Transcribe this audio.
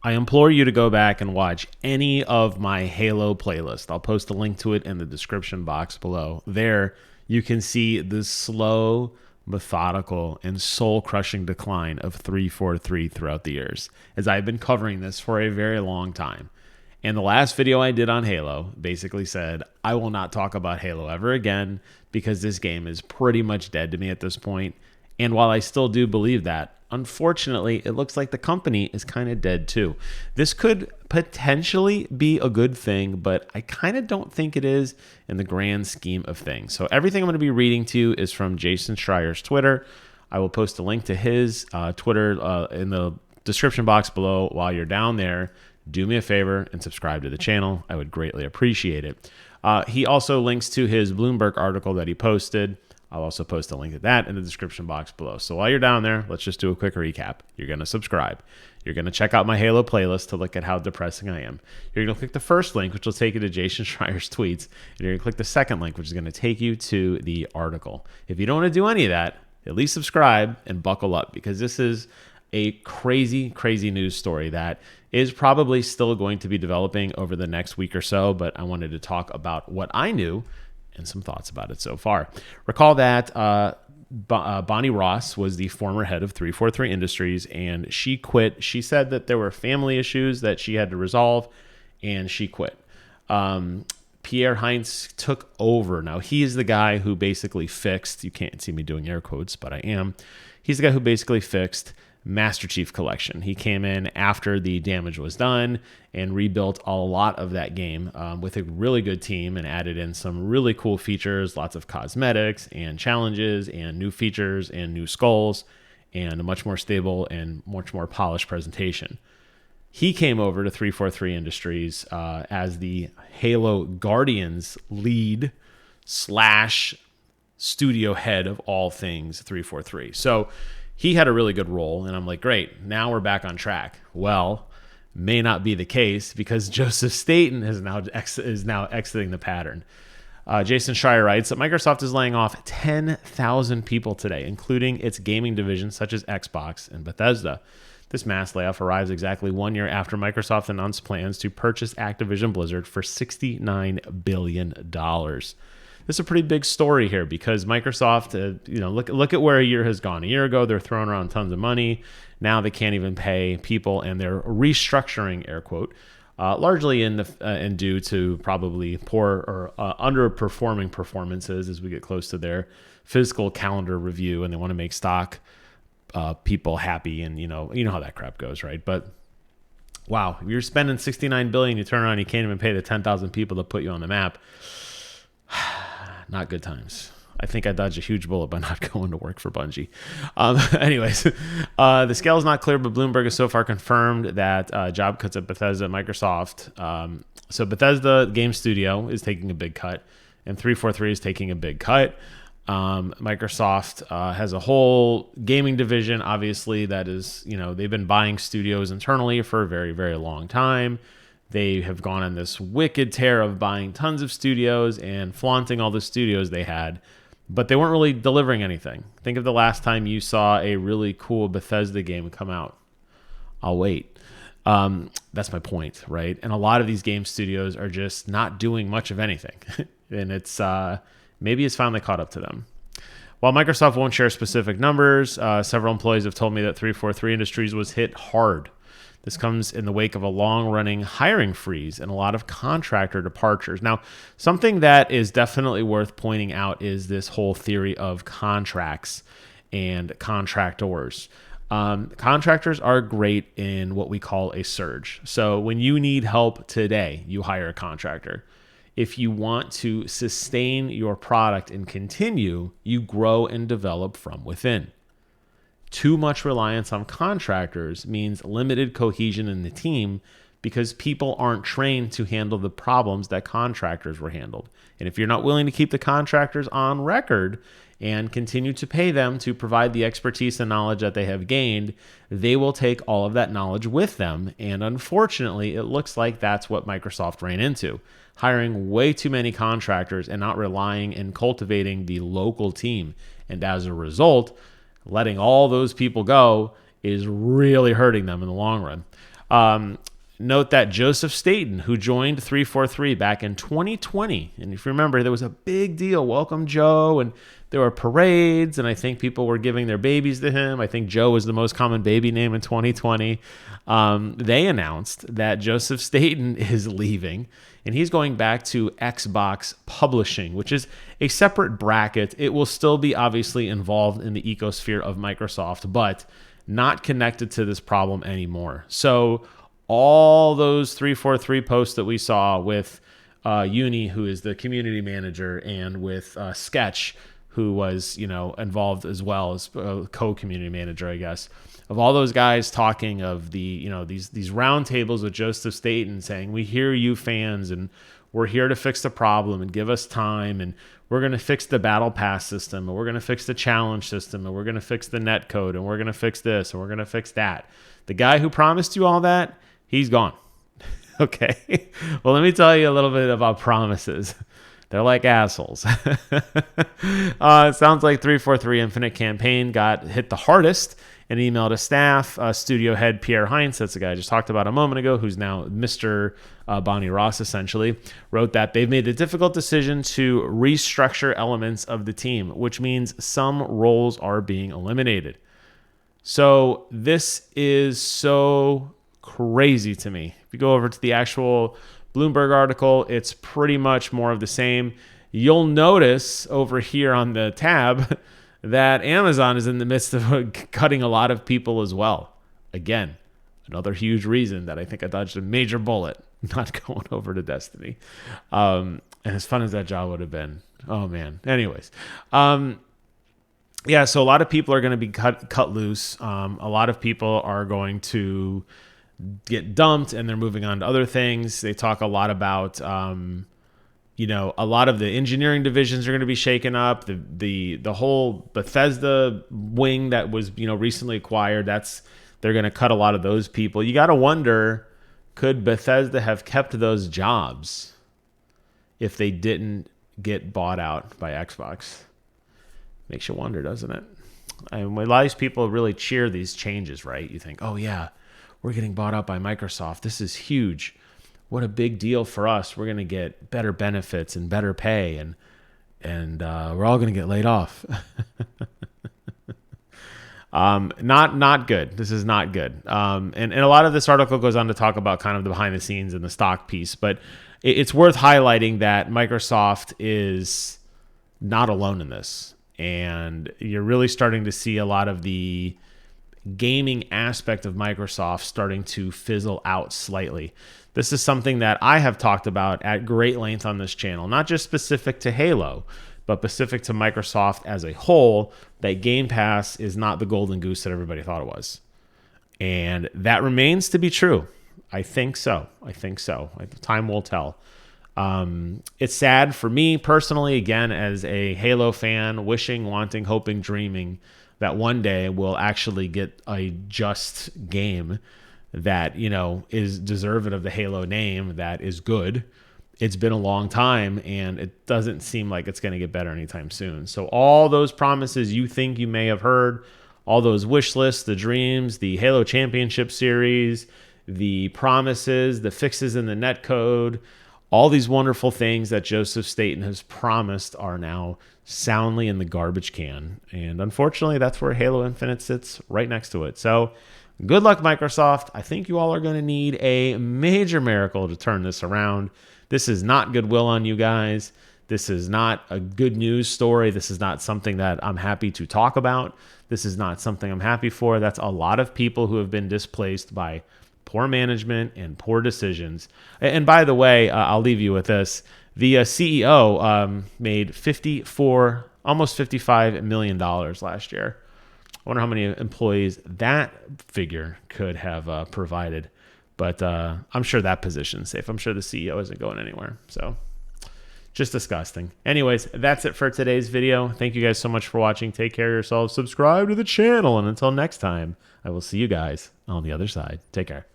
I implore you to go back and watch any of my Halo playlist. I'll post a link to it in the description box below. There, you can see the slow, methodical, and soul-crushing decline of 343 throughout the years, as I've been covering this for a very long time. And the last video I did on Halo basically said, I will not talk about Halo ever again because this game is pretty much dead to me at this point. And while I still do believe that, unfortunately, it looks like the company is kind of dead too. This could potentially be a good thing, but I kind of don't think it is in the grand scheme of things. So everything I'm going to be reading to you is from Jason Schreier's Twitter. I will post a link to his Twitter in the description box below. While you're down there, do me a favor and subscribe to the channel. I would greatly appreciate it. He also links to his Bloomberg article that he posted. I'll also post a link to that in the description box below. So while you're down there, let's just do a quick recap. You're going to subscribe. You're going to check out my Halo playlist to look at how depressing I am. You're going to click the first link, which will take you to Jason Schreier's tweets. And you're going to click the second link, which is going to take you to the article. If you don't want to do any of that, at least subscribe and buckle up, because this is a crazy, crazy news story that is probably still going to be developing over the next week or so. But I wanted to talk about what I knew and some thoughts about it so far. Recall that Bonnie Ross was the former head of 343 Industries, and she quit. She said that there were family issues that she had to resolve, and she quit. Pierre Heinz took over. Now, he is the guy who basically fixed, you can't see me doing air quotes, but I am. He's the guy who basically fixed Master Chief Collection. He came in after the damage was done and rebuilt a lot of that game with a really good team and added in some really cool features, lots of cosmetics and challenges and new features and new skulls and a much more stable and much more polished presentation. He came over to 343 Industries as the Halo Guardians lead / studio head of all things 343. So he had a really good role, and I'm like, great, now we're back on track. Well, may not be the case, because Joseph Staten is now exiting the pattern. Jason Schreier writes that Microsoft is laying off 10,000 people today, including its gaming divisions such as Xbox and Bethesda. This mass layoff arrives exactly 1 year after Microsoft announced plans to purchase Activision Blizzard for $69 billion. This is a pretty big story here, because Microsoft, look at where a year has gone. A year ago, they're throwing around tons of money. Now they can't even pay people, and they're restructuring, air quote, largely in due to probably poor or underperforming performances as we get close to their fiscal calendar review, and they want to make stock people happy, and you know how that crap goes, right? But wow, if you're spending $69 billion, you turn around, you can't even pay the 10,000 people to put you on the map. Not good times. I think I dodged a huge bullet by not going to work for Bungie. Anyways, the scale is not clear, but Bloomberg has so far confirmed that job cuts at Bethesda and Microsoft. So Bethesda Game Studio is taking a big cut, and 343 is taking a big cut. Microsoft has a whole gaming division, obviously, that is, they've been buying studios internally for a very, very long time. They have gone on this wicked tear of buying tons of studios and flaunting all the studios they had, but they weren't really delivering anything. Think of the last time you saw a really cool Bethesda game come out. I'll wait. That's my point, right? And a lot of these game studios are just not doing much of anything. And it's maybe it's finally caught up to them. While Microsoft won't share specific numbers, several employees have told me that 343 Industries was hit hard. This comes in the wake of a long-running hiring freeze and a lot of contractor departures. Now, something that is definitely worth pointing out is this whole theory of contracts and contractors. Contractors are great in what we call a surge. So when you need help today, you hire a contractor. If you want to sustain your product and continue, you grow and develop from within. Too much reliance on contractors means limited cohesion in the team, because people aren't trained to handle the problems that contractors were handled. And if you're not willing to keep the contractors on record and continue to pay them to provide the expertise and knowledge that they have gained, they will take all of that knowledge with them. And unfortunately, it looks like that's what Microsoft ran into, hiring way too many contractors and not relying and cultivating the local team. And as a result, letting all those people go is really hurting them in the long run. Note that Joseph Staten, who joined 343 back in 2020, and if you remember, there was a big deal, welcome Joe, and there were parades, and I think people were giving their babies to him. I think Joe was the most common baby name in 2020. They announced that Joseph Staten is leaving, and he's going back to Xbox Publishing, which is a separate bracket. It will still be obviously involved in the ecosphere of Microsoft, but not connected to this problem anymore. So all those 343 posts that we saw with Uni, who is the community manager, and with Sketch, who was, involved as well as co-community manager, I guess, of all those guys talking of the, these roundtables with Joseph Staten saying, we hear you fans, and we're here to fix the problem and give us time, and we're going to fix the battle pass system, and we're going to fix the challenge system, and we're going to fix the net code, and we're going to fix this, and we're going to fix that. The guy who promised you all that, he's gone. Okay. Well, let me tell you a little bit about promises. They're like assholes. It sounds like 343 Infinite Campaign got hit the hardest. An email to staff, studio head Pierre Heinz, that's the guy I just talked about a moment ago, who's now Mr. Bonnie Ross, essentially, wrote that they've made the difficult decision to restructure elements of the team, which means some roles are being eliminated. So this is so crazy to me. If you go over to the actual Bloomberg article, it's pretty much more of the same. You'll notice over here on the tab that Amazon is in the midst of cutting a lot of people as well. Again, another huge reason that I think I dodged a major bullet not going over to Destiny. And as fun as that job would have been, oh man. Anyways, yeah, so a lot of people are going to be cut loose. A lot of people are going to get dumped, and they're moving on to other things. They talk a lot about, a lot of the engineering divisions are going to be shaken up. The whole Bethesda wing that was, recently acquired, they're going to cut a lot of those people. You got to wonder, could Bethesda have kept those jobs if they didn't get bought out by Xbox? Makes you wonder, doesn't it? And when a lot of these people really cheer these changes, right? You think, oh yeah, we're getting bought out by Microsoft. This is huge. What a big deal for us. We're going to get better benefits and better pay, and we're all going to get laid off. Not good. This is not good. And a lot of this article goes on to talk about kind of the behind the scenes and the stock piece, but it's worth highlighting that Microsoft is not alone in this. And you're really starting to see a lot of the gaming aspect of Microsoft starting to fizzle out slightly. This is something that I have talked about at great length on this channel, not just specific to Halo, but specific to Microsoft as a whole, that Game Pass is not the golden goose that everybody thought it was. And that remains to be true. I think so. Time will tell. It's sad for me personally, again, as a Halo fan, wishing, wanting, hoping, dreaming that one day we'll actually get a just game that, is deserving of the Halo name, that is good. It's been a long time, and it doesn't seem like it's going to get better anytime soon. So all those promises you think you may have heard, all those wish lists, the dreams, the Halo Championship Series, the promises, the fixes in the netcode, all these wonderful things that Joseph Staten has promised are now soundly in the garbage can. And unfortunately, that's where Halo Infinite sits, right next to it. So good luck, Microsoft. I think you all are going to need a major miracle to turn this around. This is not goodwill on you guys. This is not a good news story. This is not something that I'm happy to talk about. This is not something I'm happy for. That's a lot of people who have been displaced by poor management and poor decisions. And by the way, I'll leave you with this. The CEO made almost $55 million last year. I wonder how many employees that figure could have provided. But I'm sure that position's safe. I'm sure the CEO isn't going anywhere. So just disgusting. Anyways, that's it for today's video. Thank you guys so much for watching. Take care of yourselves. Subscribe to the channel. And until next time, I will see you guys on the other side. Take care.